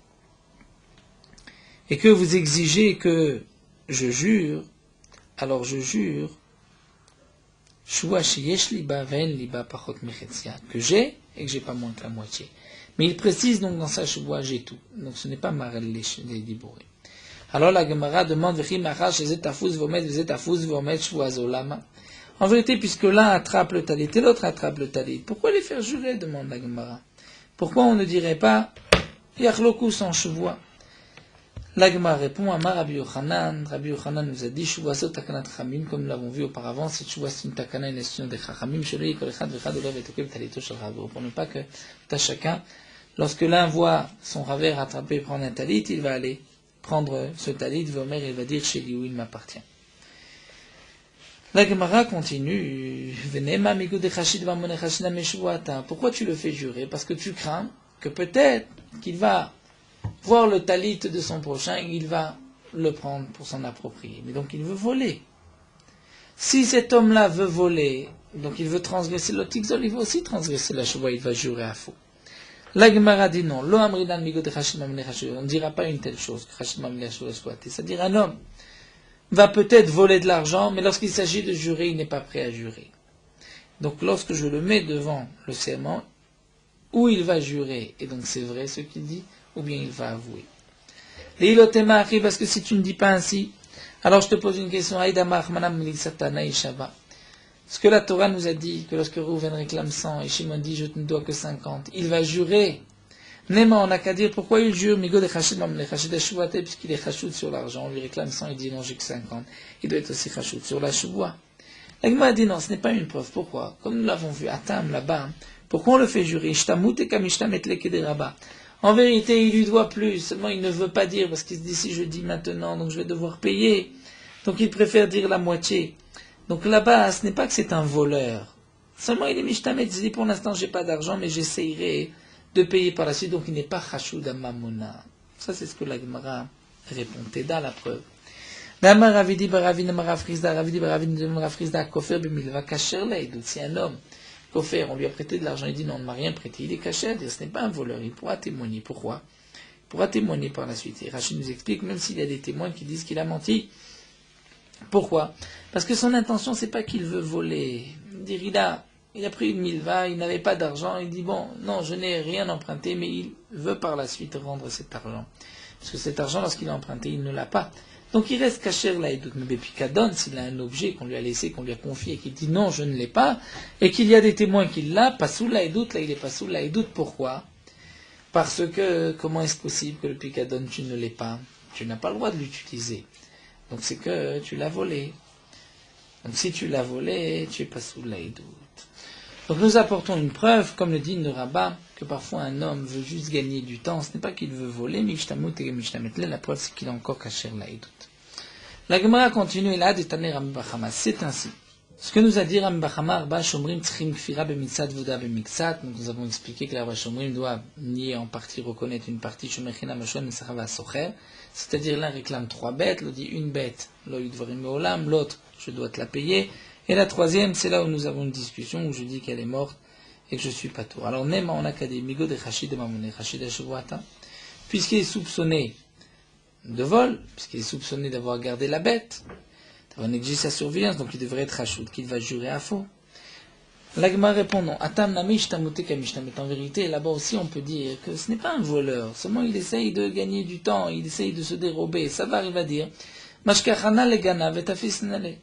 et que vous exigez que je jure, alors je jure, que j'ai, et que j'ai pas moins que la moitié. Mais il précise donc dans sa choua, j'ai tout. Donc ce n'est pas Marel les dibourés. Alors la Gemara demande, en vérité, puisque l'un attrape le talit et l'autre attrape le talit, pourquoi les faire jurer, demande la Gemara. Pourquoi on ne dirait pas Yachloku sans chevois? La Gemara répond à Rabbi Yochanan. Rabbi Yochanan nous a dit Shuvasot takanat chamim, comme nous l'avons vu auparavant, cette shuvah c'est une takana, une institution des chachamim, shelei kol echad vechad olav etokel talito shel ravo. Pour ne pas que à chacun, lorsque l'un voit son raver attraper et prendre un talit, il va aller prendre ce talit, vomer, il va dire chez lui où il m'appartient. La Gemara continue. Pourquoi tu le fais jurer? Parce que tu crains que peut-être qu'il va voir le talit de son prochain et il va le prendre pour s'en approprier. Mais donc il veut voler. Si cet homme-là veut voler, donc il veut transgresser le tigzol, il va aussi transgresser la chouva, il va jurer à faux. La Gemara dit non. Lo amridan migot chashid mamne chashid. On ne dira pas une telle chose. Chashid mamne chashid exploité. C'est-à-dire un homme va peut-être voler de l'argent, mais lorsqu'il s'agit de jurer, il n'est pas prêt à jurer. Donc lorsque je le mets devant le serment, ou il va jurer, et donc c'est vrai ce qu'il dit, ou bien il va avouer. L'ilotema achri, parce que si tu ne dis pas ainsi, alors je te pose une question. Ce que la Torah nous a dit, que lorsque Rouven réclame 100 et Shimon dit je ne dois que 50, il va jurer. Nema, on n'a qu'à dire pourquoi il jure, Migo de Chashid, puisqu'il est chachout sur l'argent, on lui réclame 100, il dit non, j'ai que 50. Il doit être aussi chachout sur la chouboua. L'Agma a dit non, ce n'est pas une preuve. Pourquoi? Comme nous l'avons vu à Tam là-bas, pourquoi on le fait jurer? En vérité, il lui doit plus, seulement il ne veut pas dire, parce qu'il se dit si je dis maintenant, donc je vais devoir payer. Donc il préfère dire la moitié. Donc là-bas, ce n'est pas que c'est un voleur. Seulement il est mishtamet, il se dit pour l'instant j'ai pas d'argent, mais j'essayerai de payer par la suite, donc il n'est pas chashou d'amamona. Ça c'est ce que la Gemara répond. Teda la preuve. D'amar Ravidi Baravin Marafrizda, Ravidi Baravin Marafrizda, Kofer Bimilva Kacherlei. Donc si un homme, Kofer, on lui a prêté de l'argent, il dit non, on ne m'a rien prêté, il est caché, ce n'est pas un voleur, il pourra témoigner. Pourquoi? Il pourra témoigner par la suite. Et Rachid nous explique, même s'il y a des témoins qui disent qu'il a menti. Pourquoi? Parce que son intention, c'est pas qu'il veut voler. Dire, il a pris une milva, il n'avait pas d'argent, il dit bon, non, je n'ai rien emprunté, mais il veut par la suite rendre cet argent. Parce que cet argent, lorsqu'il a emprunté, il ne l'a pas. Donc il reste caché là, et mais Bepikadon, s'il a un objet qu'on lui a laissé, qu'on lui a confié, et qu'il dit non, je ne l'ai pas, et qu'il y a des témoins qu'il l'a, pas sous là et doute, là il est pas sous là et doute, pourquoi? Parce que, comment est-ce possible que le Pikadon, tu ne l'aies pas? Tu n'as pas le droit de l'utiliser. Donc c'est que tu l'as volé. Donc si tu l'as volé, tu es pas sous la doute. Donc nous apportons une preuve, comme le dit le Rabbah, que parfois un homme veut juste gagner du temps. Ce n'est pas qu'il veut voler, mais la preuve c'est qu'il a encore caché la doute. La Gemara continue là de Taner Rami Bachama. C'est ainsi. Ce que nous a dit Rami Bachama, Arba Shomrim Tchim Kfira Bemitzat Voda Bemitzat. Donc nous avons expliqué que l'Arba Shomrim doit nier en partie, reconnaître une partie Shomechina Mashon Mesachava Socher. C'est-à-dire l'un réclame 3 bêtes, l'autre dit une bête, l'autre je dois te la payer. Et la troisième, c'est là où nous avons une discussion, où je dis qu'elle est morte et que je suis pas tout. Alors, Nema en académie, Migo de Chachid de Mamone, Chachid de Shavuata, puisqu'il est soupçonné de vol, puisqu'il est soupçonné d'avoir gardé la bête, d'avoir négligé sa surveillance, donc il devrait être Rachoud, qu'il va jurer à faux. L'Agma répond non. Atam namish tamute kamishtamet. En vérité, là-bas aussi, on peut dire que ce n'est pas un voleur. Seulement, il essaye de gagner du temps, il essaye de se dérober. Ça va, il va dire. Mashkachana le ganav et afisnale.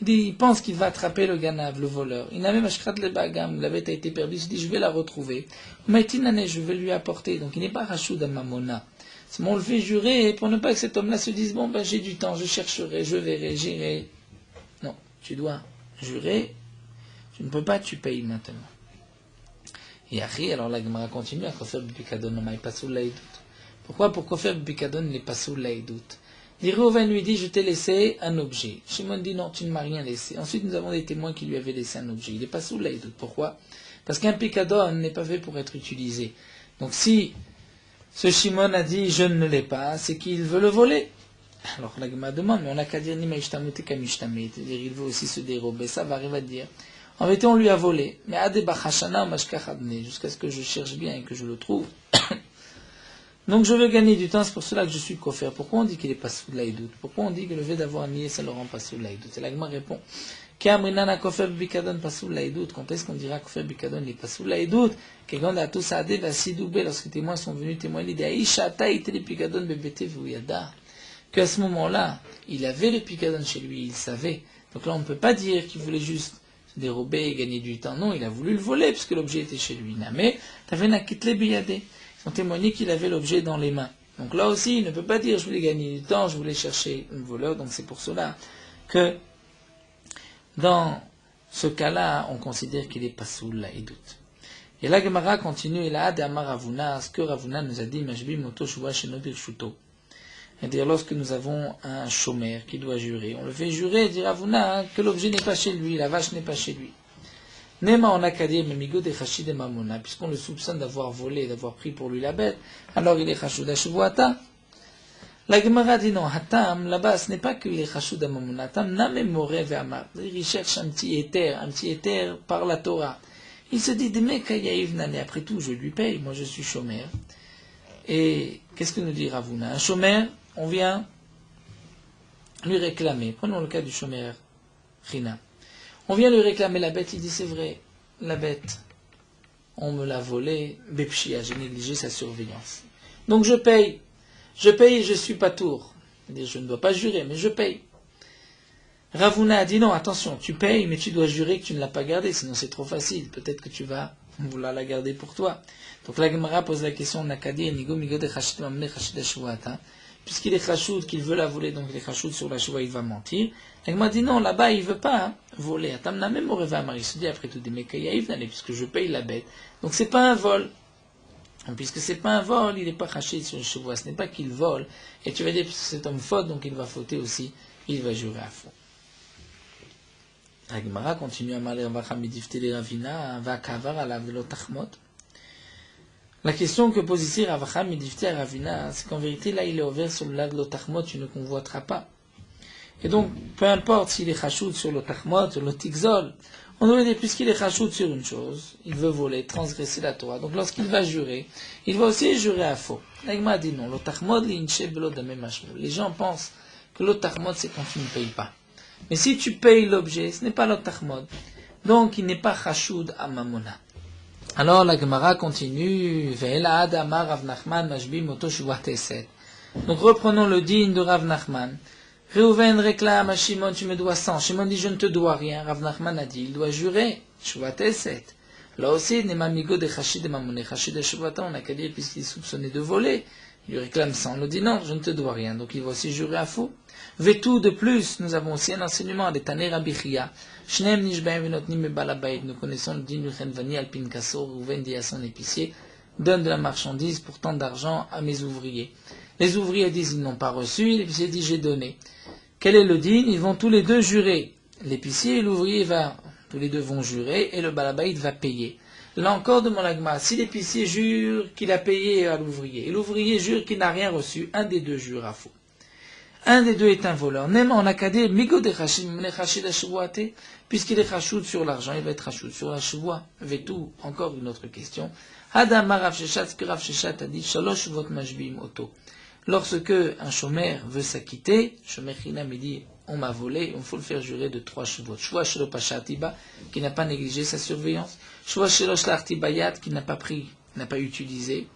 Il pense qu'il va attraper le ganav, le voleur. Il n'a même mashkrat le bagam, la bête a été perdue. Il se dit, je vais la retrouver. Maitinane, je vais lui apporter. Donc, il n'est pas rachou mamona. Seulement, on le fait jurer pour ne pas que cet homme-là se dise, bon, ben, j'ai du temps, je chercherai, je verrai, j'irai. Non, tu dois jurer. Tu ne peux pas, tu payes maintenant. Et après, alors la Gemara continue à Kofer Bikadon ne pas sous l'aïdout. Pourquoi pour Kofer Bikadon n'est pas sous l'aïdout? Reuven lui dit, je t'ai laissé un objet. Shimon dit, non, tu ne m'as rien laissé. Ensuite, nous avons des témoins qui lui avaient laissé un objet. Il n'est pas sous l'aïdout. Pourquoi? Parce qu'un Pikadon n'est pas fait pour être utilisé. Donc si ce Shimon a dit, je ne l'ai pas, c'est qu'il veut le voler. Alors la Gemara demande, mais on n'a qu'à dire, ni maishtamute kamishtamete. C'est-à-dire, il veut aussi se dérober. Ça va arriver à dire. En vérité, on lui a volé. Mais jusqu'à ce que je cherche bien et que je le trouve. Donc je veux gagner du temps, c'est pour cela que je suis kofer. Pourquoi on dit qu'il n'est pas sous l'aïdout? Pourquoi on dit que le fait d'avoir nié, ça ne le rend pas sous l'aïdout? Et l'agma répond, quand est-ce qu'on dira kofer bikadon n'est pas sous l'aïdout? Lorsque les témoins sont venus témoigner, qu'à ce moment-là, il avait le pikadon chez lui, il savait. Donc là, on ne peut pas dire qu'il voulait juste dérober et gagner du temps. Non, il a voulu le voler puisque l'objet était chez lui. Mais ils ont témoigné qu'il avait l'objet dans les mains. Donc là aussi, il ne peut pas dire je voulais gagner du temps, je voulais chercher un voleur. Donc c'est pour cela que dans ce cas-là, on considère qu'il est pas sous la doute. Et la Gemara continue et là, Ravuna, ce que Ravuna nous a dit, Majbi moto shua shenobir shuto. C'est-à-dire, lorsque nous avons un chômeur qui doit jurer, on le fait jurer et dire à Ravuna que l'objet n'est pas chez lui, la vache n'est pas chez lui. Nema on a qu'à dire, mais migo de chachid et mamona, puisqu'on le soupçonne d'avoir volé, d'avoir pris pour lui la bête, alors il est chachouda shuvuata. La Gemara dit non, hatam, là-bas, ce n'est pas qu'il est chachouda mamona, hatam, name more ve'amar. Il cherche un petit éther par la Torah. Il se dit, après tout, je lui paye, moi je suis chômeur. Et qu'est-ce que nous dit Ravuna? Un chômeur, on vient lui réclamer. Prenons le cas du chômeur Rina. On vient lui réclamer la bête, il dit c'est vrai, la bête, on me l'a volée, Bepshia, j'ai négligé sa surveillance. Donc je paye et je suis pas tour. C'est-à-dire je ne dois pas jurer, mais je paye. Ravuna a dit non, attention, tu payes, mais tu dois jurer que tu ne l'as pas gardée, sinon c'est trop facile, peut-être que tu vas vouloir la garder pour toi. Donc la Gemara pose la question, puisqu'il est chachoud, qu'il veut la voler, donc il est chachoud sur la chouva, il va mentir. La Gemara dit non, là-bas il veut pas voler. Il se dit après tout, puisque je paye la bête. Donc c'est pas un vol. Puisque c'est pas un vol, il n'est pas chaché sur le chouva, ce n'est pas qu'il vole. Et tu vas dire, puisque cet homme faute, donc il va fauter aussi, il va jurer à faux. La Gemara continue à parler La question que pose ici Ravacha Midifti à Ravina, c'est qu'en vérité, là, il est ouvert sur le lac de l'Otachmot, tu ne convoiteras pas. Et donc, peu importe s'il est chachoud sur l'Otachmot, sur l'Otixol, on doit dire, puisqu'il est chachoud sur une chose, il veut voler, transgresser la Torah. Donc, lorsqu'il va jurer, il va aussi jurer à faux. La Gemara dit non, l'Otachmot, les gens pensent que l'Otachmot, c'est quand tu ne payes pas. Mais si tu payes l'objet, ce n'est pas l'Otachmot. Donc, il n'est pas chachoud à Mamona. Alors la Gemara continue. Donc reprenons le digne de Rav Nachman. Reuven réclame à Shimon, tu me dois 100. Shimon dit, je ne te dois rien. Rav Nachman a dit, il doit jurer. Shuvat Eset. Là aussi, Nemamigo de Chachid de Mamone. Chachid de Shuvata, on n'a qu'à dire, puisqu'il est soupçonné de voler. Il lui réclame 100. On lui dit, non, je ne te dois rien. Donc il va aussi jurer à faux. Vetou de plus, nous avons aussi un enseignement de Taner Abichia. Shneem nishbaim venotnim me balabait. Nous connaissons le din du Chenvani Alpin Kassor, Rouven dit à son épicier, donne de la marchandise pour tant d'argent à mes ouvriers. Les ouvriers disent, ils n'ont pas reçu, l'épicier dit, j'ai donné. Quel est le din? Ils vont tous les deux jurer. L'épicier et l'ouvrier tous les deux vont jurer, et le balabait va payer. Là encore, demande la Gemara, si l'épicier jure qu'il a payé à l'ouvrier, et l'ouvrier jure qu'il n'a rien reçu, un des deux jure à faux. Un des deux est un voleur. Nema en akadé, migo de chachim, puisqu'il est chachoud sur l'argent, il va être chachoud sur la chevoie. Vetou, encore une autre question. Hadama Rav Sheshat, ce que Rav Sheshat a dit, shalosh shuvot mashbim oto. Lorsque un chômeur veut s'acquitter, chômeur Chinam dit, on m'a volé, il faut le faire jurer de 3 chevaux. Shvoa shelo pashatiba, qui n'a pas négligé sa surveillance. Shvoa shelo shlartibayat, qui n'a pas utilisé.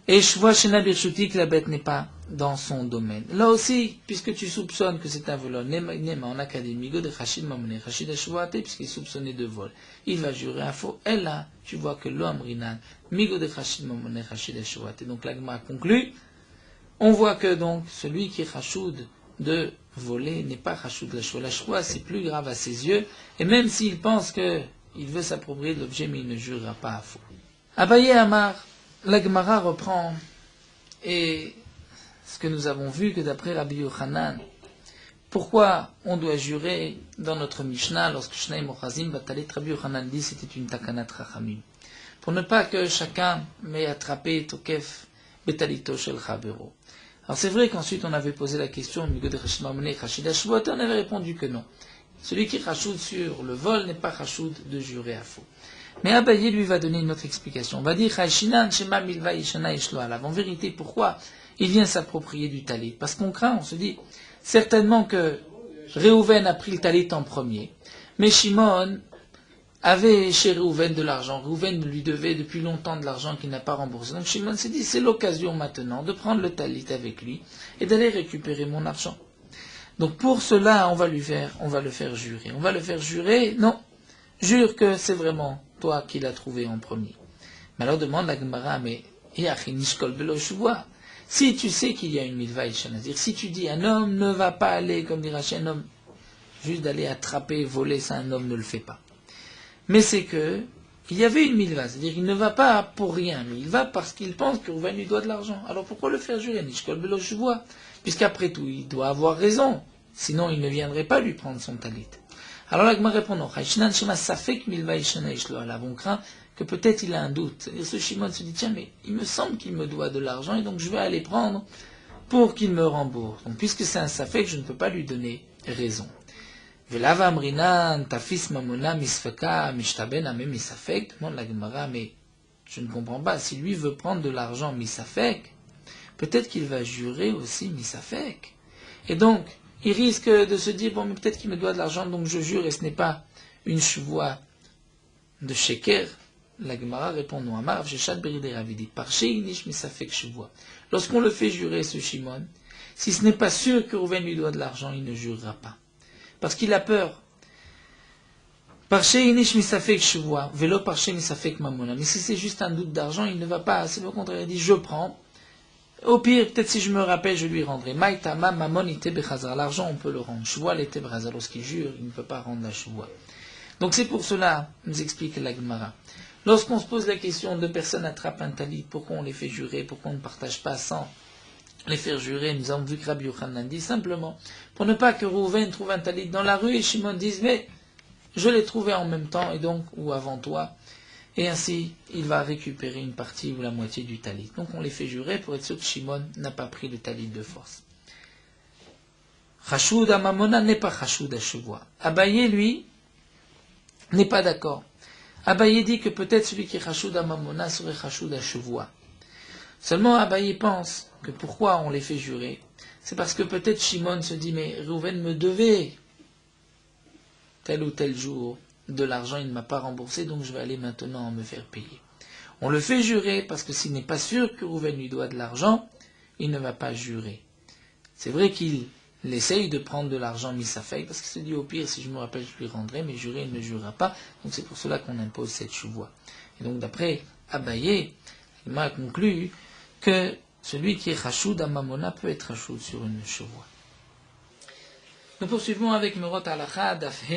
Et Shvoa shena birshuti, que la bête n'est pas dans son domaine. Là aussi, puisque tu soupçonnes que c'est un voleur, Nema en académie, de Chachid Mamone, Chachid Ashwate, puisqu'il est soupçonné de vol, il va jurer à faux. Et là, tu vois que l'homme Rinan, Migo de Chachid Mamone, Chachid Ashwate. Donc l'agma conclut. On voit que donc, celui qui est chachoud de voler n'est pas chachoud de la choua. La choua, c'est plus grave à ses yeux, et même s'il pense qu'il veut s'approprier de l'objet, mais il ne jurera pas à faux. Abaye Amar, la Gemara reprend, et ce que nous avons vu, que d'après Rabbi Yochanan, pourquoi on doit jurer dans notre Mishnah, lorsque Shnaim Ochazim Batalit, Rabbi Yochanan dit c'était une takanat rachamim. Pour ne pas que chacun m'ait attrapé Tokef Betalito Shel Chabero. Alors c'est vrai qu'ensuite on avait posé la question, on avait répondu que non. Celui qui rachoute sur le vol n'est pas rachoute de jurer à faux. Mais Abaye lui va donner une autre explication. On va dire, en vérité, pourquoi il vient s'approprier du talit? Parce qu'on craint, on se dit, certainement que Réhouven a pris le talit en premier, mais Shimon avait chez Réhouven de l'argent. Réhouven lui devait depuis longtemps de l'argent qu'il n'a pas remboursé. Donc Shimon s'est dit, c'est l'occasion maintenant de prendre le talit avec lui et d'aller récupérer mon argent. Donc pour cela, on va le faire jurer. On va le faire jurer, non, jure que c'est vraiment toi qui l'as trouvé en premier. Mais alors demande la Gemara, mais si tu sais qu'il y a une milva ishan, c'est-à-dire si tu dis un homme ne va pas aller, comme dirait un homme, juste d'aller attraper, voler, ça un homme ne le fait pas. Mais c'est que il y avait une milva, c'est-à-dire il ne va pas pour rien, mais il va parce qu'il pense que Rouven lui doit de l'argent. Alors pourquoi le faire jurer? Nishkol belo shuvua, puisqu'après tout il doit avoir raison, sinon il ne viendrait pas lui prendre son talit. Alors là, répond non. On craint que peut-être il a un doute. Et ce Shimon se dit, tiens, mais il me semble qu'il me doit de l'argent, et donc je vais aller prendre pour qu'il me rembourse. Donc puisque c'est un safek, je ne peux pas lui donner raison. Velava amrinan tafis mamona misfeka mishtaben amem misafek. Demande la Gemara, mais je ne comprends pas. Si lui veut prendre de l'argent misafek, peut-être qu'il va jurer aussi misafek. Et donc, il risque de se dire, bon, mais peut-être qu'il me doit de l'argent, donc je jure, et ce n'est pas une chevoie de sheker. La Gemara répond, non, Amar, Avshechat Beridei Ravidi, Parché Inish misafek chevoie. Lorsqu'on le fait jurer, ce Shimon, si ce n'est pas sûr que Rouven lui doit de l'argent, il ne jurera pas. Parce qu'il a peur. Parché inish misafek chevoa, vélo parché misafek mamona. Mais si c'est juste un doute d'argent, il ne va pas. C'est le contraire. Il dit, je prends. Au pire, peut-être si je me rappelle, je lui rendrai. Maïtama mamon ite bechazar. L'argent, on peut le rendre. Chevoa l'ite bechazar. Lorsqu'il jure, il ne peut pas rendre la chevoa. Donc c'est pour cela, nous explique la Gemara. Lorsqu'on se pose la question, deux personnes attrapent un talit, pourquoi on les fait jurer, pourquoi on ne partage pas sans les faire jurer, nous avons vu que Rabbi Yochanan dit simplement, pour ne pas que Rouven trouve un talit dans la rue et Shimon dise, mais je l'ai trouvé en même temps, et donc, ou avant toi, et ainsi, il va récupérer une partie ou la moitié du talit. Donc on les fait jurer pour être sûr que Shimon n'a pas pris le talit de force. Chashoud à Mamona n'est pas Chashoud à Chevoa. Abaye, lui, n'est pas d'accord. Abaye dit que peut-être celui qui est Chashoud à Mamona serait Chashoud à Chevoa. Seulement Abaye pense que pourquoi on les fait jurer, c'est parce que peut-être Shimon se dit, mais Reuven me devait tel ou tel jour de l'argent, il ne m'a pas remboursé, donc je vais aller maintenant me faire payer. On le fait jurer parce que s'il n'est pas sûr que Reuven lui doit de l'argent, il ne va pas jurer. C'est vrai qu'il essaye de prendre de l'argent misafek, parce qu'il se dit au pire, si je me rappelle, je lui rendrai, mais jurer, il ne jurera pas. Donc c'est pour cela qu'on impose cette chevoie. Et donc d'après Abaye, il m'a conclu que celui qui est Chashoud à Mamona peut être Chashoud sur une chevoie. Nous poursuivons avec Merot Halacha Dafhe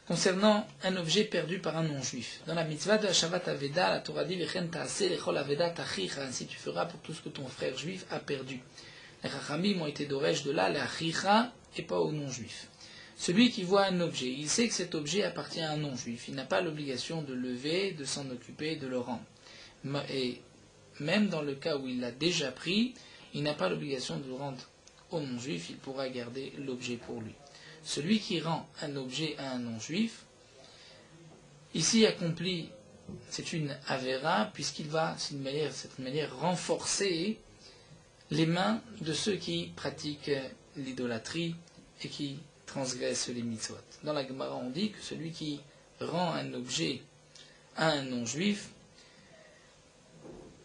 concernant un objet perdu par un non-juif. Dans la mitzvah de Shavat Aveda, la Torah dit Vechen ta'ase lechol aveda tachicha, ainsi tu feras pour tout ce que ton frère juif a perdu. Les Chachamim ont été d'oresh de là, les achicha, et pas aux non-juifs. Celui qui voit un objet, il sait que cet objet appartient à un non-juif. Il n'a pas l'obligation de lever, de s'en occuper, de le rendre. Et même dans le cas où il l'a déjà pris, il n'a pas l'obligation de le rendre au non-juif, il pourra garder l'objet pour lui. Celui qui rend un objet à un non-juif, ici accomplit, c'est une avéra, puisqu'il va, cette manière, renforcer les mains de ceux qui pratiquent l'idolâtrie et qui transgressent les mitzvot. Dans la Gemara, on dit que celui qui rend un objet à un non-juif,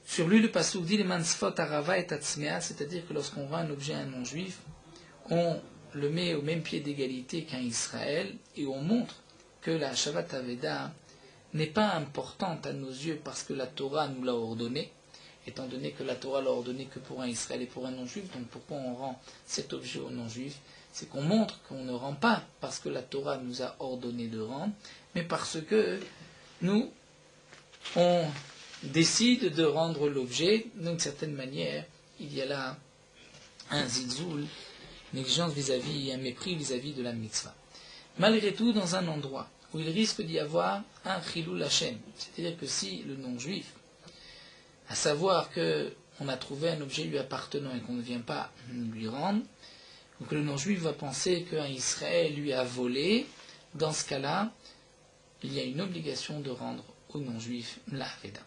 sur lui, le pasuk dit, c'est-à-dire que lorsqu'on rend un objet à un non-juif, on le met au même pied d'égalité qu'un Israël, et on montre que la Shavat Aveda n'est pas importante à nos yeux parce que la Torah nous l'a ordonné, étant donné que la Torah l'a ordonné que pour un Israël et pour un non-juif. Donc pourquoi on rend cet objet au non-juif? C'est qu'on montre qu'on ne rend pas parce que la Torah nous a ordonné de rendre, mais parce que nous, on décide de rendre l'objet. D'une certaine manière, il y a là un zilzoul, une exigence vis-à-vis, un mépris vis-à-vis de la mitzvah. Malgré tout, dans un endroit où il risque d'y avoir un chilul Hashem, c'est-à-dire que si le non-juif, à savoir qu'on a trouvé un objet lui appartenant et qu'on ne vient pas lui rendre, ou que le non-juif va penser qu'un Israël lui a volé, dans ce cas-là, il y a une obligation de rendre au non-juif la Aveda.